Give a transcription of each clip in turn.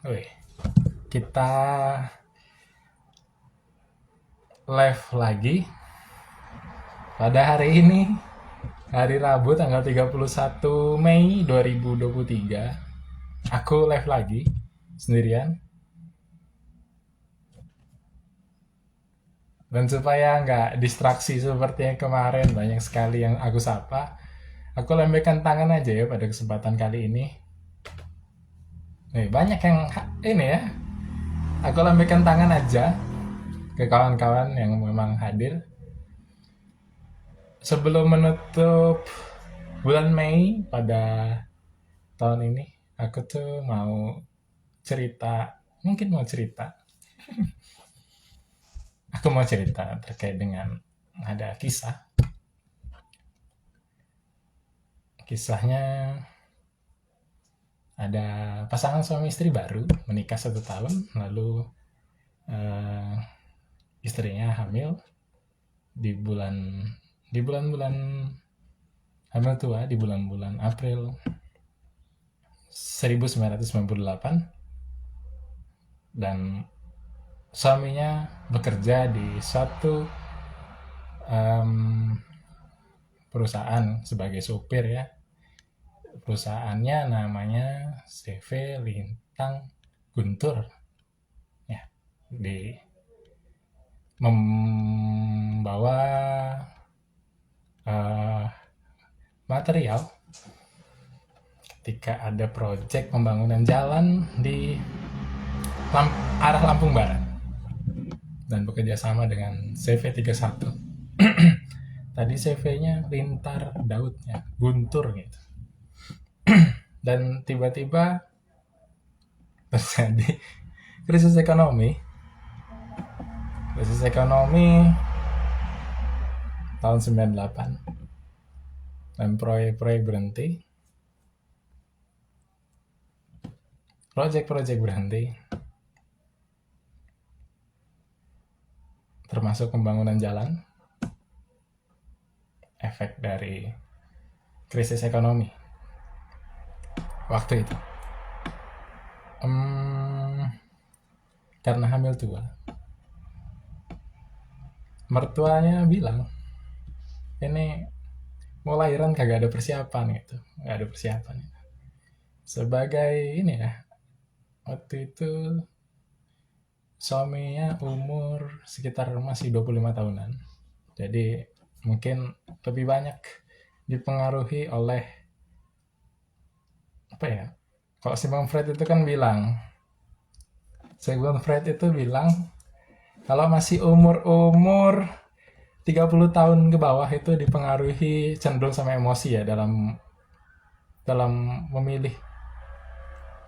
Wih, kita live lagi pada hari ini, hari Rabu tanggal 31 Mei 2023. Aku live lagi sendirian. Dan supaya nggak distraksi seperti yang kemarin banyak sekali yang aku sapa, aku lembekkan tangan aja ya pada kesempatan kali ini. Nih, banyak yang ini ya. Aku lembekkan tangan aja ke kawan-kawan yang memang hadir. Sebelum menutup bulan Mei pada tahun ini, aku tuh mau cerita, mungkin mau cerita. Aku mau cerita terkait dengan ada kisah. Kisahnya ada pasangan suami istri baru menikah 1 tahun, lalu eh, istrinya hamil di bulan di bulan-bulan hamil tua di bulan-bulan April 1998, dan suaminya bekerja di suatu em, perusahaan sebagai supir ya. Perusahaannya namanya CV Lintang Guntur ya, di membawa eh, material ketika ada proyek pembangunan jalan di arah Lampung Barat dan bekerja sama dengan CV31. Tadi CV-nya Lintar Daudnya Guntur gitu. Dan tiba-tiba terjadi krisis ekonomi. Krisis ekonomi tahun 98. Dan proyek-proyek berhenti. Proyek-proyek berhenti. Termasuk pembangunan jalan. Efek dari krisis ekonomi waktu itu. Karena hamil tua, mertuanya bilang, ini mau lahiran kagak ada persiapan gitu, nggak ada persiapan. Sebagai ini ya, waktu itu suaminya umur sekitar masih 25 tahunan. Jadi mungkin lebih banyak dipengaruhi oleh apa ya? Kalau Sigmund Freud itu kan bilang, Sigmund Freud itu bilang kalau masih umur-umur 30 tahun ke bawah itu dipengaruhi cenderung sama emosi ya dalam dalam memilih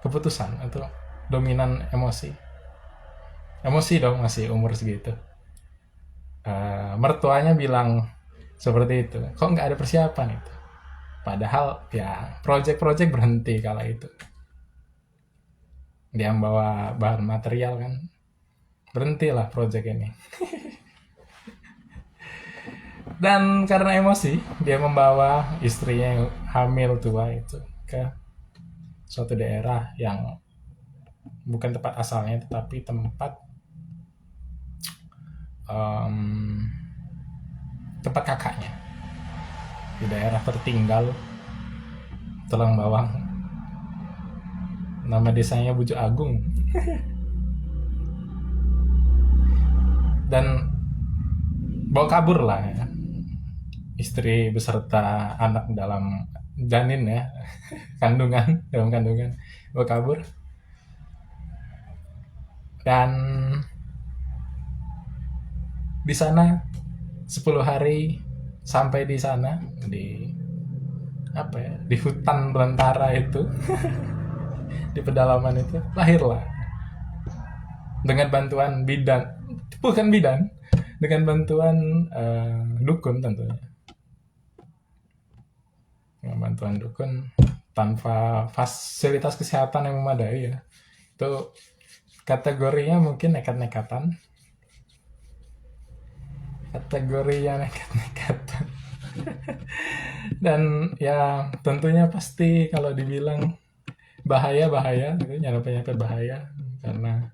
keputusan itu, dominan emosi. Emosi dong masih umur segitu. Mertuanya bilang seperti itu. Kok nggak ada persiapan itu? Padahal ya project-project berhenti kala itu. Dia membawa bahan material kan. Berhentilah project ini. Dan karena emosi, dia membawa istrinya yang hamil tua itu ke suatu daerah yang bukan tempat asalnya, tetapi tempat em, tempat kakaknya di daerah tertinggal Tulang Bawang. Nama desanya Bujuk Agung. Dan bawa kabur lah ya, istri beserta anak dalam janin ya, kandungan, dalam kandungan, bawa kabur. Dan di sana 10 hari sampai di sana, di apa ya, di hutan belantara itu, di pedalaman itu lahirlah dengan bantuan bidan, bukan bidan, dengan bantuan dukun tentunya, dengan bantuan dukun tanpa fasilitas kesehatan yang memadai ya. Itu kategorinya mungkin nekat-nekatan, kategorinya nekat-nekatan. Dan ya tentunya pasti kalau dibilang bahaya gitu, nyerempet bahaya karena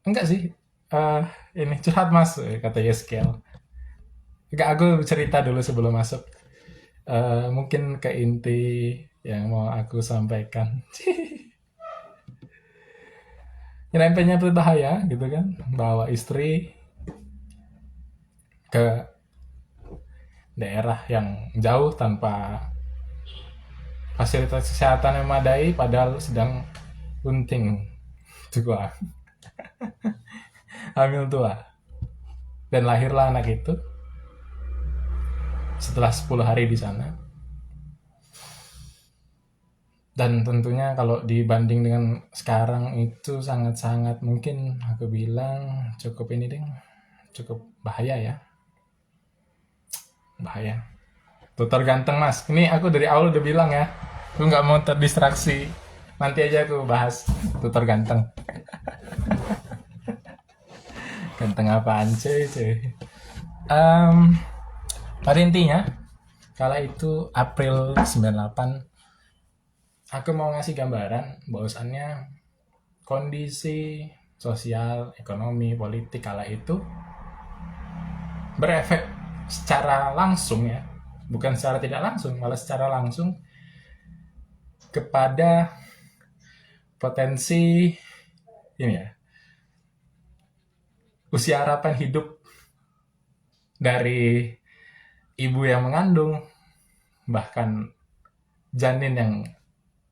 enggak sih, eh ini curhat mas kata Yeskel. Enggak, aku cerita dulu sebelum masuk. Mungkin ke inti yang mau aku sampaikan. Nyerempet bahaya gitu kan, bawa istri ke daerah yang jauh tanpa fasilitas kesehatan yang memadai, padahal sedang bunting tua, hamil tua, dan lahirlah anak itu setelah 10 hari di sana. Dan tentunya kalau dibanding dengan sekarang itu sangat-sangat, mungkin aku bilang cukup ini deh, cukup bahaya ya, bahaya. Tutor ganteng mas, ini aku dari awal udah bilang ya, aku nggak mau terdistraksi. Nanti aja aku bahas tutor ganteng. Ganteng apaan cuy. Pada intinya, kala itu April 98, aku mau ngasih gambaran bahwasannya kondisi sosial, ekonomi, politik kala itu berefek secara langsung ya, bukan secara tidak langsung, malah secara langsung kepada potensi ini ya, usia harapan hidup dari ibu yang mengandung, bahkan janin yang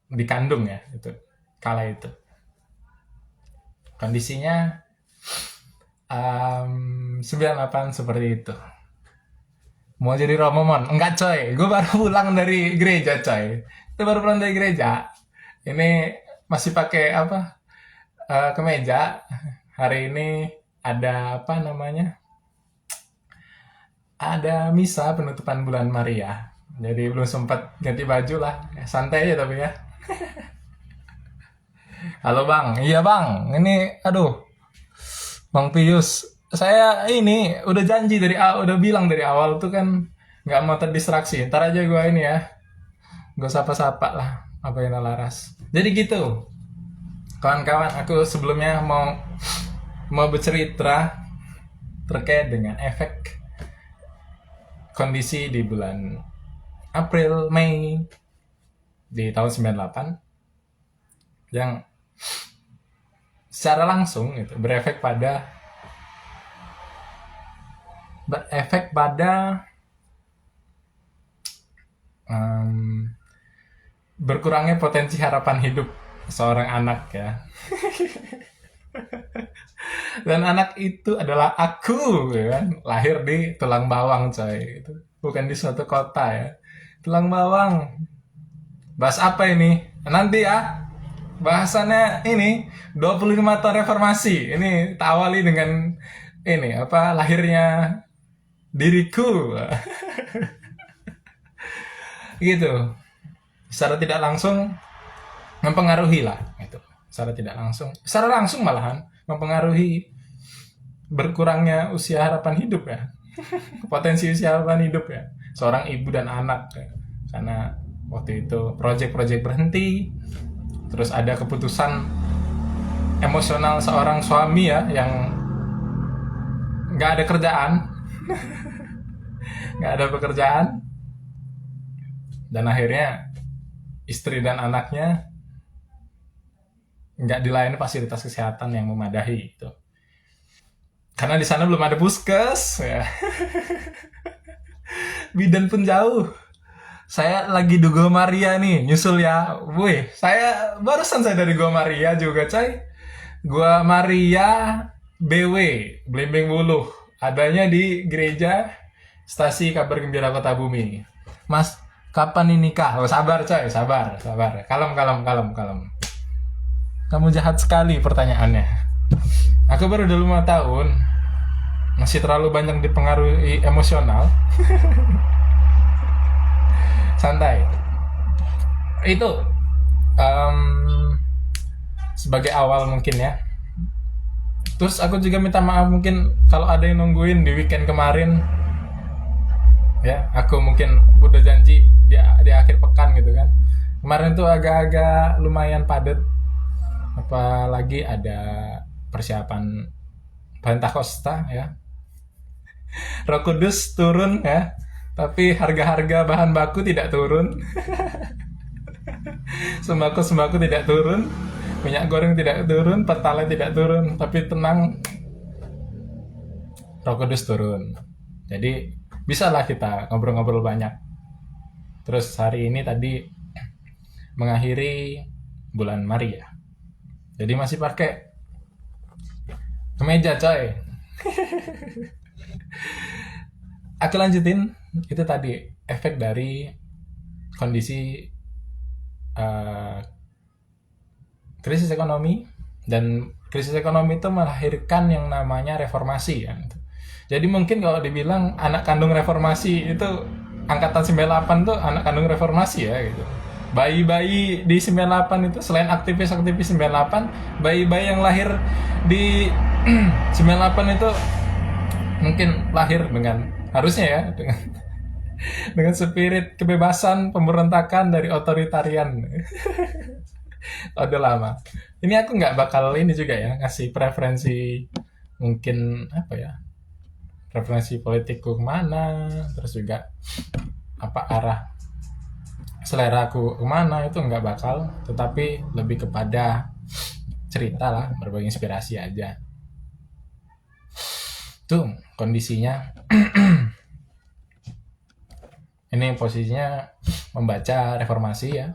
dikandung ya, itu kala itu kondisinya 98 seperti itu. Mau jadi Romomon? Enggak coy, gue baru pulang dari gereja coy. Itu baru pulang dari gereja. Ini masih pakai apa? Kemeja. Hari ini ada apa namanya? Ada misa penutupan bulan Maria. Jadi belum sempat ganti baju lah. Santai aja tapi ya. Halo bang, iya bang. Ini aduh, Bang Pius, saya ini udah janji udah bilang dari awal tuh kan nggak mau terdistraksi. Ntar aja gue ini ya, gue sapa-sapa lah apa yang laras. Jadi gitu, kawan-kawan, aku sebelumnya mau bercerita terkait dengan efek kondisi di bulan April, Mei di tahun 98 yang secara langsung itu berefek pada berkurangnya potensi harapan hidup seorang anak ya. Dan anak itu adalah aku ya kan, lahir di Tulang Bawang coy, itu bukan di suatu kota ya. Tulang Bawang, bahas apa ini nanti ya, bahasannya ini 25 tahun reformasi. Ini tak awali dengan ini apa, lahirnya diriku. Gitu. Secara tidak langsung mempengaruhi lah itu. Secara langsung malahan mempengaruhi berkurangnya usia harapan hidup ya. Potensi usia harapan hidup ya seorang ibu dan anak ya. Karena waktu itu proyek-proyek berhenti. Terus ada keputusan emosional seorang suami ya yang nggak ada kerjaan, nggak ada pekerjaan, dan akhirnya istri dan anaknya nggak dilayani fasilitas kesehatan yang memadai itu. Karena di sana belum ada puskes ya. Bidan pun jauh. Saya lagi di Gua Maria nih, nyusul ya. Wih, barusan saya dari Gua Maria juga, coy. Gua Maria BW, Blimbing Wuluh. Adanya di gereja Stasi Kabar Gembira Kota Bumi. Mas, kapan ini nikah? Oh, sabar, coy, sabar. Kalem. Kamu jahat sekali pertanyaannya. Aku baru udah 5 tahun. Masih terlalu banyak dipengaruhi emosional. Santai. Itu sebagai awal mungkin ya. Terus aku juga minta maaf mungkin kalau ada yang nungguin di weekend kemarin. Ya, aku mungkin udah janji di akhir pekan gitu kan. Kemarin tuh agak-agak lumayan padat, apalagi ada persiapan Pentakosta ya. Roh Kudus turun ya, tapi harga-harga bahan baku tidak turun, sembako-sembako tidak turun, minyak goreng tidak turun, pertalite tidak turun, tapi tenang, Roh Kudus turun. Jadi bisalah kita ngobrol-ngobrol banyak. Terus hari ini tadi mengakhiri bulan Maria. Jadi masih pakai kemeja coy. Aku lanjutin, itu tadi efek dari kondisi eh, krisis ekonomi, dan krisis ekonomi itu melahirkan yang namanya reformasi ya. Jadi mungkin kalau dibilang anak kandung reformasi itu angkatan 98 tuh anak kandung reformasi ya gitu. Bayi-bayi di 98 itu selain aktivis-aktivis 98, bayi-bayi yang lahir di 98 itu mungkin lahir dengan, harusnya ya, dengan spirit kebebasan pemberontakan dari otoritarian. Udah lama. Ini aku nggak bakal ini juga ya ngasih preferensi, mungkin apa ya, preferensi politikku kemana, terus juga apa arah selera aku kemana, itu nggak bakal, tetapi lebih kepada cerita lah, berbagi inspirasi aja. Tuh kondisinya. Ini posisinya membaca reformasi ya,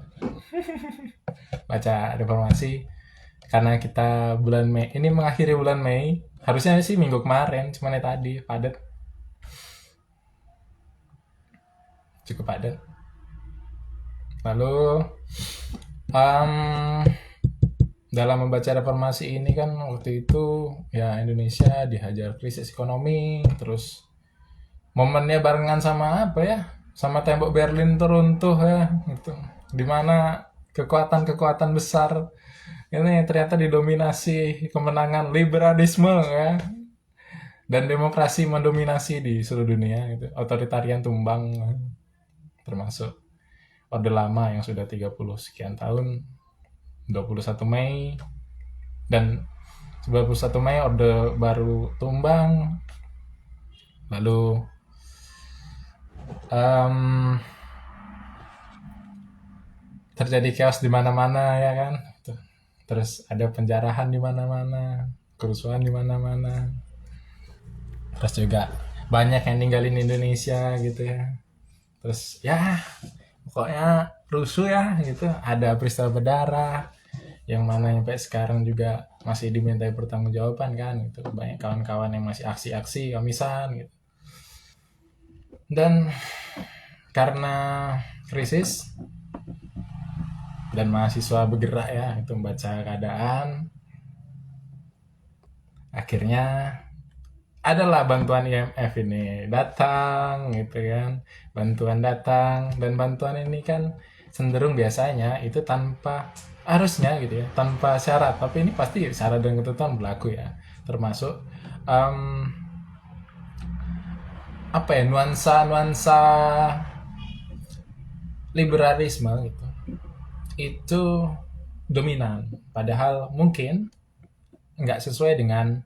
baca reformasi karena kita bulan Mei ini, mengakhiri bulan Mei, harusnya sih minggu kemarin, cuman ya tadi padat, cukup padat. Lalu um, dalam membaca reformasi ini kan waktu itu ya Indonesia dihajar krisis ekonomi, terus momennya barengan sama apa ya, sama tembok Berlin teruntuh ya gitu, dimana kekuatan-kekuatan besar ini ternyata didominasi kemenangan liberalisme ya, dan demokrasi mendominasi di seluruh dunia gitu. Otoritarian tumbang, termasuk Orde Lama yang sudah 30 sekian tahun, 21 Mei, dan 21 Mei Orde Baru tumbang. Lalu um, terjadi chaos di mana-mana ya kan. Terus ada penjarahan di mana-mana, kerusuhan di mana-mana. Terus juga banyak yang ninggalin Indonesia gitu ya. Terus ya pokoknya rusuh ya gitu. Ada peristiwa berdarah yang mana sampai sekarang juga masih dimintai pertanggungjawaban kan gitu. Banyak kawan-kawan yang masih aksi-aksi kamisan gitu. Dan karena krisis dan mahasiswa bergerak ya itu membaca keadaan, akhirnya adalah bantuan IMF ini datang gitu kan. Bantuan datang, dan bantuan ini kan cenderung biasanya itu tanpa, harusnya gitu ya, tanpa syarat, tapi ini pasti syarat dan ketentuan berlaku ya, termasuk um, apa ya, nuansa-nuansa liberalisme gitu, itu dominan, padahal mungkin nggak sesuai dengan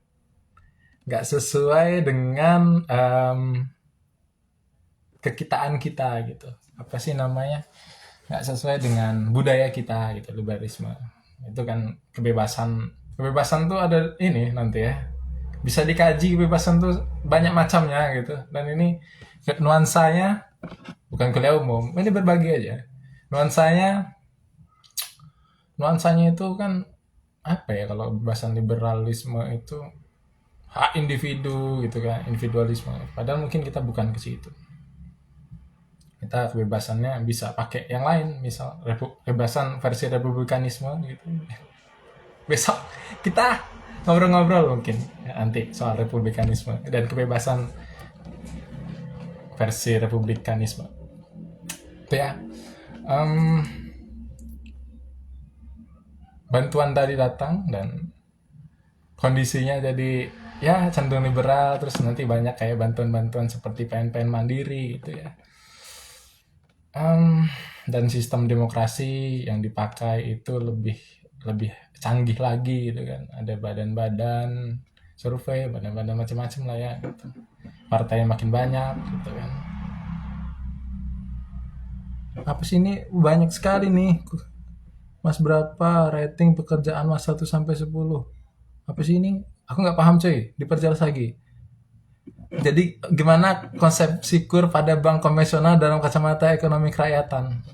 kekitaan kita gitu, apa sih namanya, nggak sesuai dengan budaya kita gitu. Liberalisme itu kan kebebasan, kebebasan tuh ada ini nanti ya, bisa dikaji, kebebasan tuh banyak macamnya gitu. Dan ini nuansanya bukan kuliah umum, ini berbagi aja. Nuansanya itu kan apa ya, kalau kebebasan liberalisme itu hak individu gitu kan, individualisme, padahal mungkin kita bukan ke situ. Kita kebebasannya bisa pakai yang lain, misal kebebasan versi republikanisme gitu. Besok kita ngobrol-ngobrol mungkin ya, nanti soal republikanisme dan kebebasan versi republikanisme itu ya. um, Bantuan tadi datang dan kondisinya jadi ya cenderung liberal. Terus nanti banyak kayak bantuan-bantuan seperti PNPN mandiri gitu ya. Em, dan sistem demokrasi yang dipakai itu lebih lebih canggih lagi gitu kan. Ada badan-badan survei, badan-badan macam-macam lah ya gitu. Partai makin banyak gitu kan. Apa sih ini banyak sekali nih. Mas berapa rating pekerjaan Mas 1 sampai 10? Apa sih ini? Aku nggak paham coy. Diperjelas lagi. Jadi gimana konsep kur pada bank konvensional dalam kacamata ekonomi kerakyatan?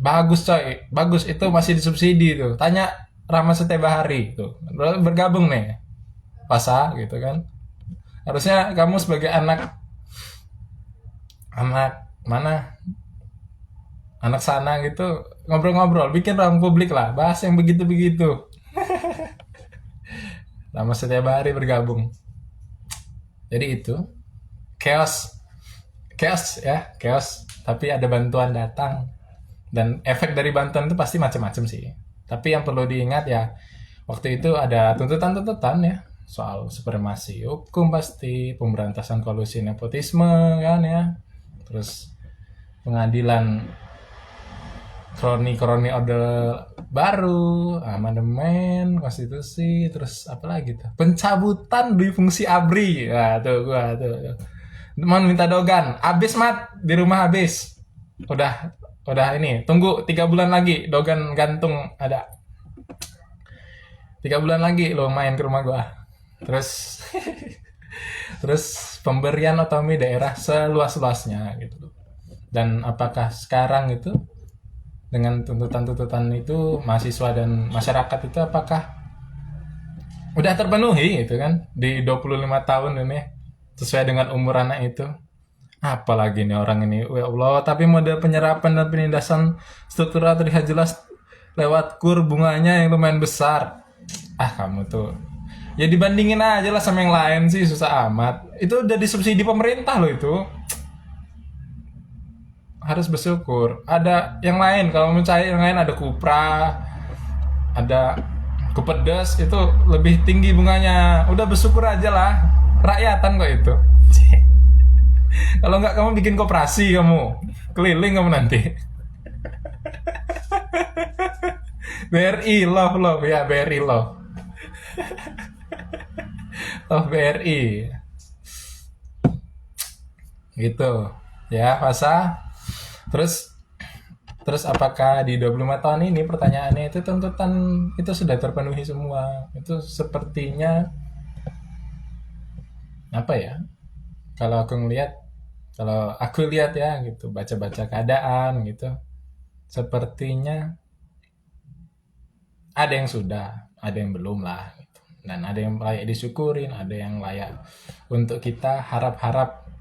Bagus coy, bagus itu masih disubsidi tuh. Tanya Rama Setiabahari tuh. Bergabung nih. Pasa gitu kan. Harusnya kamu sebagai anak anak mana? Anak sana gitu ngobrol-ngobrol, bikin ruang publik lah, bahas yang begitu-begitu. Rama Setiabahari bergabung. Jadi itu chaos, chaos ya, chaos. Tapi ada bantuan datang dan efek dari bantuan itu pasti macam-macam sih. Tapi yang perlu diingat ya, waktu itu ada tuntutan-tuntutan ya soal supremasi hukum pasti, pemberantasan kolusi nepotisme kan ya, terus pengadilan kroni-kroni orde baru, amandemen konstitusi, terus apa lagi tuh? Pencabutan di fungsi ABRI. Wah, tuh gua tuh. Mau minta dogan, habis mat di rumah habis. Udah ini, tunggu 3 bulan lagi dogan gantung ada. 3 bulan lagi lo main ke rumah gua. Terus terus pemberian otonomi daerah seluas-luasnya gitu. Dan apakah sekarang itu dengan tuntutan-tuntutan itu mahasiswa dan masyarakat itu apakah udah terpenuhi gitu kan di 25 tahun ini sesuai dengan umur anak itu? Apalagi nih orang ini, ya Allah, tapi model penyerapan dan penindasan struktural terlihat jelas lewat kur bunganya yang lumayan besar. Ah, kamu tuh. Ya dibandingin aja lah sama yang lain sih, susah amat. Itu udah disubsidi pemerintah loh itu. Harus bersyukur. Ada yang lain, kalau mau cari yang lain ada Kupra, ada Kupedes, itu lebih tinggi bunganya. Udah bersyukur aja lah. Rakyatan kok itu. Kalau nggak kamu bikin koperasi kamu. Keliling kamu nanti. BRI love love ya BRI love. Love BRI. Gitu. Ya, Fasa. Terus terus apakah di 25 tahun ini pertanyaannya itu tuntutan itu sudah terpenuhi semua? Itu sepertinya apa ya? Kalau aku ngelihat kalau aku lihat ya gitu, baca-baca keadaan gitu. Sepertinya ada yang sudah, ada yang belum lah gitu. Dan ada yang layak disyukurin, ada yang layak untuk kita harap-harap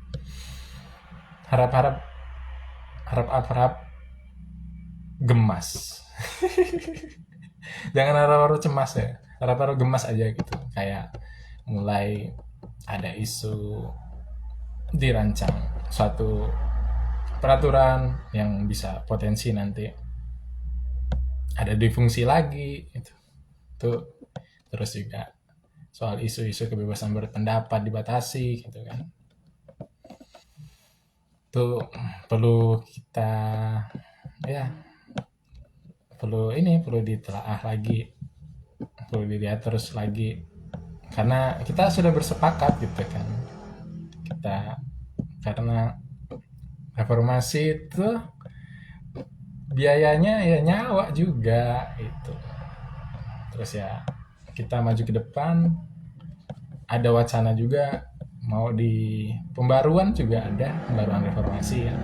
harap-harap harap-harap gemas. Jangan harap-harap cemas ya. Harap-harap gemas aja gitu. Kayak mulai ada isu dirancang suatu peraturan yang bisa potensi nanti ada difungsi lagi itu. Tuh terus juga soal isu-isu kebebasan berpendapat dibatasi gitu kan. Itu perlu kita ya perlu ditelaah lagi, perlu dilihat terus lagi karena kita sudah bersepakat gitu kan, kita karena reformasi itu biayanya ya nyawa juga itu. Terus ya kita maju ke depan, ada wacana juga mau di pembaruan juga ada pembaruan reformasi ya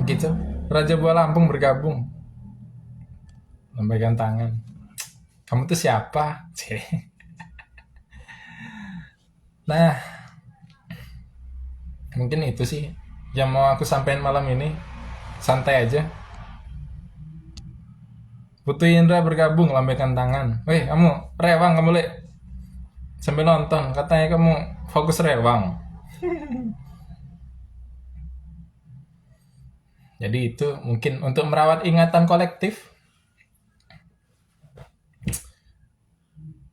begitu. Raja Buah Lampung bergabung, lambaikan tangan. Kamu tuh siapa? Nah, mungkin itu sih yang mau aku sampaikan malam ini. Santai aja. Putu Indra bergabung, lambaikan tangan. Weh, kamu rewang kamu, Le. Sambil nonton, katanya kamu fokus rewang. Jadi itu mungkin untuk merawat ingatan kolektif.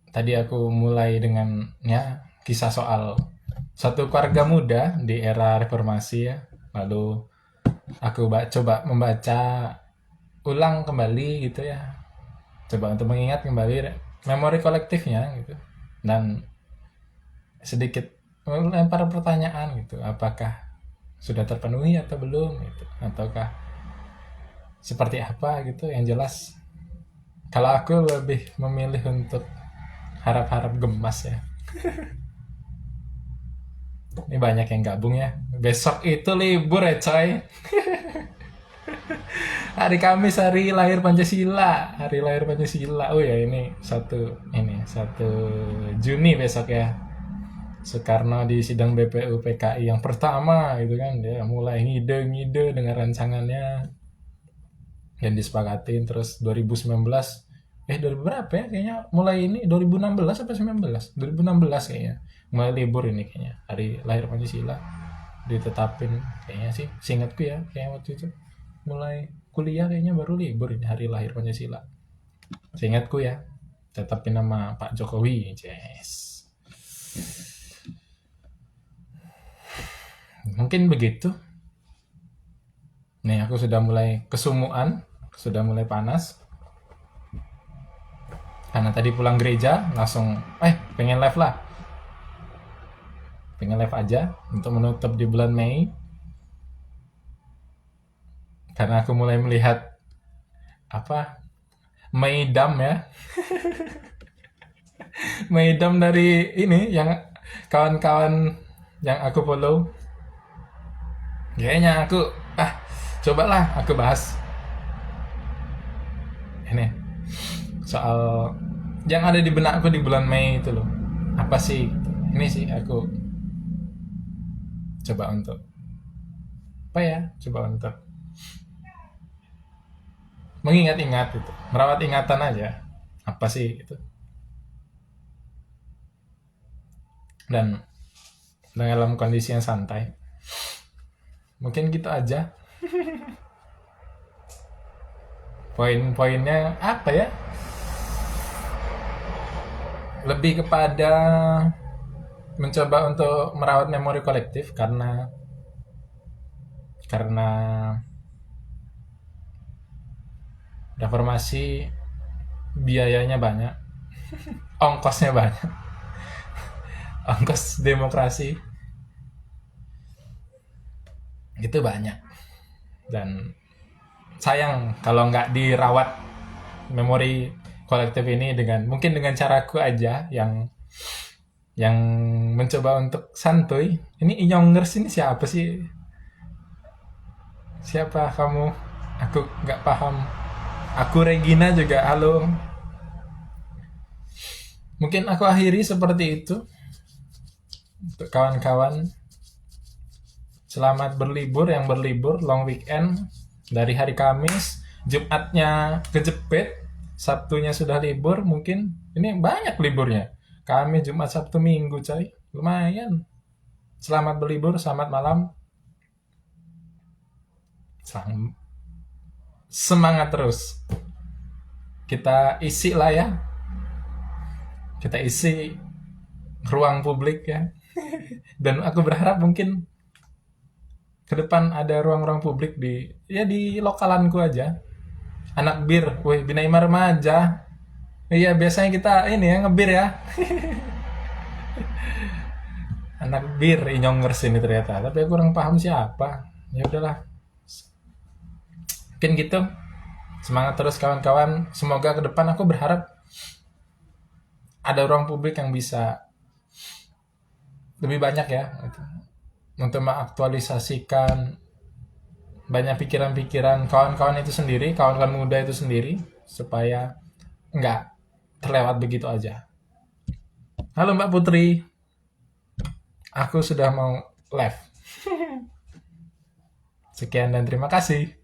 Tadi aku mulai dengan ya kisah soal satu keluarga muda di era reformasi ya. Lalu Aku coba membaca ulang kembali gitu ya, coba untuk mengingat kembali memori kolektifnya gitu, dan sedikit melempar pertanyaan gitu, apakah sudah terpenuhi atau belum gitu, ataukah seperti apa gitu. Yang jelas kalau aku lebih memilih untuk harap-harap gemas ya. Ini banyak yang gabung ya. Besok itu libur ya coy. Hari Kamis hari lahir Pancasila. Hari lahir Pancasila. Oh ya, ini 1 Juni besok ya. Soekarno di sidang BPU PKI yang pertama gitu kan, dia mulai ngide-ngide dengan rancangannya yang disepakatin. Terus 2019, 2000 berapa ya kayaknya, mulai ini 2016 apa 19, 2016 kayaknya mulai libur ini kayaknya, hari lahir Pancasila ditetapin kayaknya sih, seingatku ya, kayak waktu itu mulai kuliah kayaknya baru libur ini hari lahir Pancasila, seingatku ya, tetapin nama Pak Jokowi. Yes, mungkin begitu. Nih aku sudah mulai kesumuan, sudah mulai panas karena tadi pulang gereja langsung pengen live lah, pengen live aja untuk menutup di bulan Mei, karena aku mulai melihat apa, Meidam ya. Meidam dari ini yang kawan-kawan yang aku follow, kayaknya aku cobalah aku bahas ini soal yang ada di benak aku di bulan Mei itu loh, apa sih ini sih, aku coba untuk coba untuk mengingat-ingat itu, merawat ingatan aja apa sih itu, dan dalam kondisi yang santai. Mungkin gitu aja. Poin-poinnya apa ya? Lebih kepada mencoba untuk merawat memori kolektif, karena reformasi biayanya banyak, ongkosnya banyak, ongkos demokrasi itu banyak, dan sayang kalau nggak dirawat memori kolektif ini mungkin dengan caraku aja yang mencoba untuk santuy. Ini Inyongers ini siapa sih? Siapa kamu? Aku nggak paham. Aku Regina juga, halo. Mungkin aku akhiri seperti itu. Untuk kawan-kawan, selamat berlibur, yang berlibur long weekend dari hari Kamis, Jumatnya kejepit, Sabtunya sudah libur. Mungkin ini banyak liburnya, Kamis, Jumat, Sabtu, Minggu coy, lumayan. Selamat berlibur, selamat malam, semangat terus, kita isi lah ya, kita isi ruang publik ya. Dan aku berharap mungkin ke depan ada ruang-ruang publik di lokalanku aja. Anak bir, wih, Binaima remaja. Iya, biasanya kita ini ya ngebir ya. Anak bir Inyongers ini ternyata, tapi aku kurang paham siapa. Ya udahlah, mungkin gitu. Semangat terus kawan-kawan. Semoga ke depan aku berharap ada ruang publik yang bisa lebih banyak ya, untuk mengaktualisasikan banyak pikiran-pikiran kawan-kawan itu sendiri, kawan-kawan muda itu sendiri, supaya nggak terlewat begitu aja. Halo Mbak Putri, aku sudah mau live. Sekian dan terima kasih.